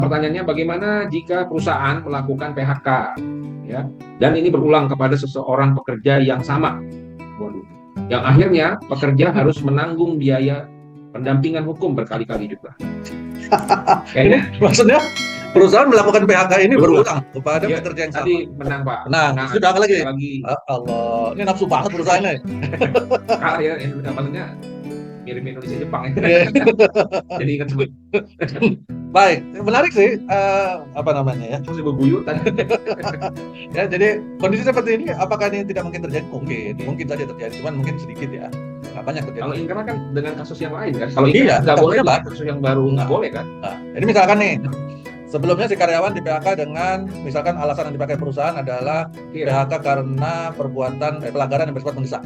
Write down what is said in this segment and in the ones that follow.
pertanyaannya bagaimana jika perusahaan melakukan PHK, ya, dan ini berulang kepada seseorang pekerja yang sama, waduh, yang akhirnya pekerja harus menanggung biaya pendampingan hukum berkali-kali juga. Ini maksudnya perusahaan melakukan PHK ini berulang kepada Ya, pekerja yang sama. tadi menang Pak. Menang. Sudah lagi. lagi. Allah, ini nafsu banget perusahaannya. Kalah ya, maksudnya mirip Indonesia Jepang ya. Jadi ingat sebut. Baik, menarik sih, apa namanya ya? Masih bebuyutan. Ya, jadi kondisi seperti ini, apakah ini tidak mungkin terjadi? Mungkin saja terjadi, cuman mungkin sedikit ya. Nggak banyak terjadi. Kalau Inkrah kan dengan kasus yang lain kan. Kalau iya, nggak boleh, kasus yang baru nggak boleh kan. Nah, jadi misalkan nih, sebelumnya si karyawan di PHK dengan misalkan alasan yang dipakai perusahaan adalah PHK karena perbuatan pelanggaran yang bersifat mendesak.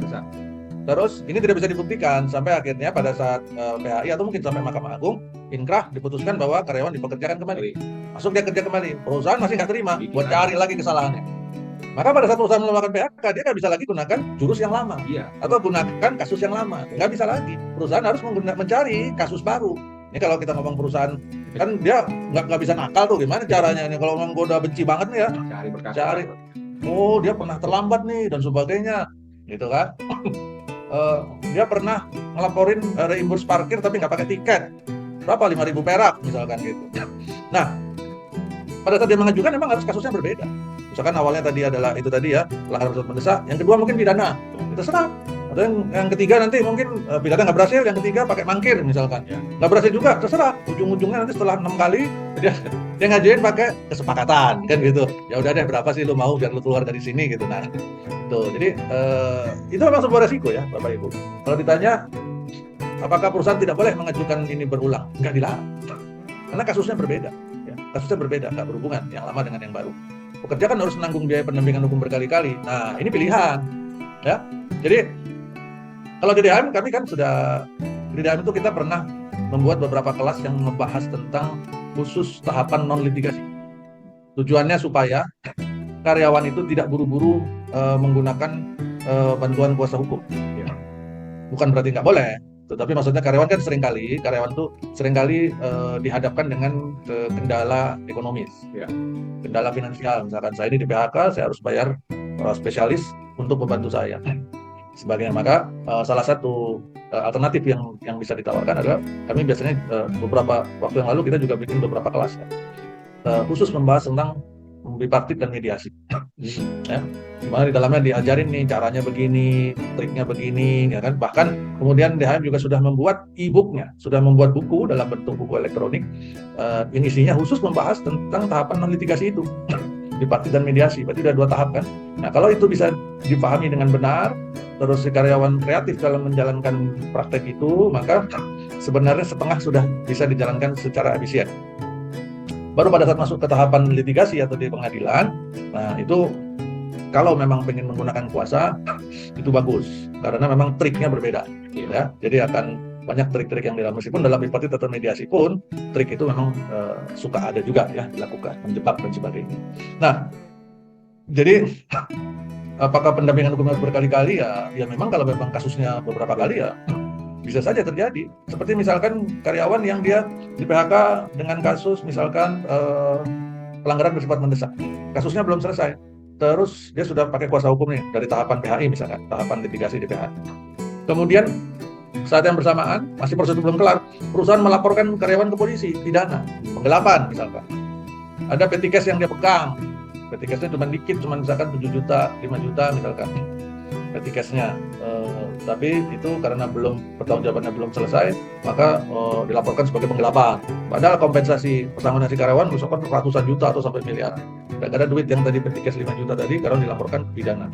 Terus ini tidak bisa dibuktikan sampai akhirnya pada saat PHI atau mungkin sampai Mahkamah Agung, Inkrah diputuskan bahwa karyawan dipekerjakan kembali. Masuk dia kerja kembali, perusahaan masih nggak terima, buat cari lagi kesalahannya. Maka pada saat perusahaan melakukan PHK, dia nggak bisa lagi gunakan jurus yang lama, atau gunakan kasus yang lama, nggak bisa lagi. Perusahaan harus mencari kasus baru. Ini kalau kita ngomong perusahaan, kan dia nggak bisa nakal tuh, gimana caranya nih? Kalau memang gue udah benci banget nih ya, cari, oh dia pernah terlambat nih dan sebagainya, gitu kan? Dia pernah ngelaporin reimburse parkir tapi nggak pakai tiket, berapa 5.000 perak misalkan gitu. Nah, pada saat dia mengajukan memang harus kasusnya berbeda. Misalkan awalnya tadi adalah itu tadi ya, pelanggaran bersifat mendesak, yang kedua mungkin pidana, terserah. Atau yang ketiga nanti mungkin pidana nggak berhasil, yang ketiga pakai mangkir misalkan, nggak berhasil juga, terserah. Ujung-ujungnya nanti setelah 6 kali dia ngajuin pakai kesepakatan kan gitu. Ya udah deh, berapa sih lu mau biar lu keluar dari sini gitu. Nah, tuh, jadi itu memang sebuah resiko ya Bapak Ibu. Kalau ditanya apakah perusahaan tidak boleh mengajukan ini berulang, nggak dilarang, karena kasusnya berbeda. Kasusnya berbeda, nggak berhubungan yang lama dengan yang baru. Pekerja kan harus menanggung biaya pendampingan hukum berkali-kali. Nah, ini pilihan, ya. Jadi kalau di DHM kami kan sudah di DHM itu kita pernah membuat beberapa kelas yang membahas tentang khusus tahapan non litigasi. Tujuannya supaya karyawan itu tidak buru-buru menggunakan bantuan kuasa hukum. Bukan berarti nggak boleh. Tetapi maksudnya karyawan tuh seringkali dihadapkan dengan kendala ekonomis, kendala finansial. Misalkan saya ini di PHK, saya harus bayar spesialis untuk membantu saya, sebagainya. Maka salah satu alternatif yang bisa ditawarkan adalah kami biasanya beberapa waktu yang lalu kita juga bikin beberapa kelas khusus membahas tentang bipartit dan mediasi. Ya, dimana di dalamnya diajarin nih caranya begini, triknya begini, ya kan. Bahkan kemudian DHM juga sudah membuat e-booknya, sudah membuat buku dalam bentuk buku elektronik yang isinya khusus membahas tentang tahapan non litigasi itu, bipartit dan mediasi. Berarti ada 2 tahap kan. Nah, kalau itu bisa dipahami dengan benar, terus si karyawan kreatif dalam menjalankan praktek itu, maka sebenarnya setengah sudah bisa dijalankan secara efisien. Baru pada saat masuk ke tahapan litigasi atau di pengadilan, nah itu kalau memang pengen menggunakan kuasa itu bagus, karena memang triknya berbeda, ya. Jadi akan banyak trik-trik yang dilakukan, meskipun dalam bipartit atau mediasi pun trik itu memang suka ada juga ya dilakukan, menjebak dan sebagainya. Nah, jadi apakah pendampingan hukum harus berkali-kali ya? Ya memang kalau memang kasusnya beberapa kali ya bisa saja terjadi. Seperti misalkan karyawan yang dia di PHK dengan kasus misalkan pelanggaran bersifat mendesak, kasusnya belum selesai, terus dia sudah pakai kuasa hukum nih dari tahapan PHI misalkan, tahapan litigasi di PHI. Kemudian saat yang bersamaan masih proses belum kelar, perusahaan melaporkan karyawan ke polisi, pidana, penggelapan misalkan. Ada petty cash yang dia pegang, petty cashnya cuma dikit, cuma misalkan 7 juta, 5 juta misalkan petty cashnya. Tapi itu karena pertanggungjawabannya belum selesai, maka dilaporkan sebagai penggelapan. Padahal kompensasi pesangon si karyawan misalkan ratusan juta atau sampai miliar. Gara-gara duit yang tadi petty cash 5 juta tadi karena dilaporkan ke pidana.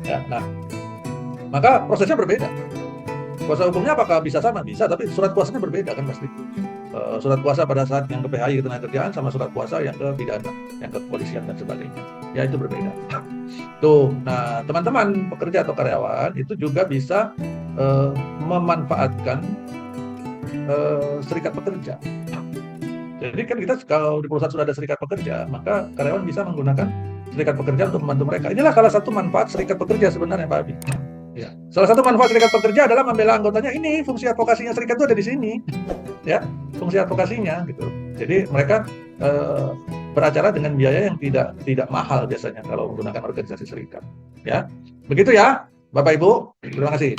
Ya, nah, maka prosesnya berbeda. Kuasa hukumnya apakah bisa sama? Bisa, tapi surat kuasanya berbeda kan pasti. Surat kuasa pada saat yang ke PHI ketenagakerjaan sama surat kuasa yang ke pidana, yang ke kepolisian dan sebagainya. Ya itu berbeda. Tuh, nah teman-teman pekerja atau karyawan itu juga bisa memanfaatkan serikat pekerja. Jadi kan kita kalau di perusahaan sudah ada serikat pekerja, maka karyawan bisa menggunakan serikat pekerja untuk membantu mereka. Inilah salah satu manfaat serikat pekerja sebenarnya Pak Abi. Ya. Salah satu manfaat serikat pekerja adalah membela anggotanya. Ini fungsi advokasinya serikat itu ada di sini. ya fungsi advokasinya gitu. Jadi mereka beracara dengan biaya yang tidak mahal biasanya kalau menggunakan organisasi serikat. Ya, begitu ya, Bapak Ibu. Terima kasih.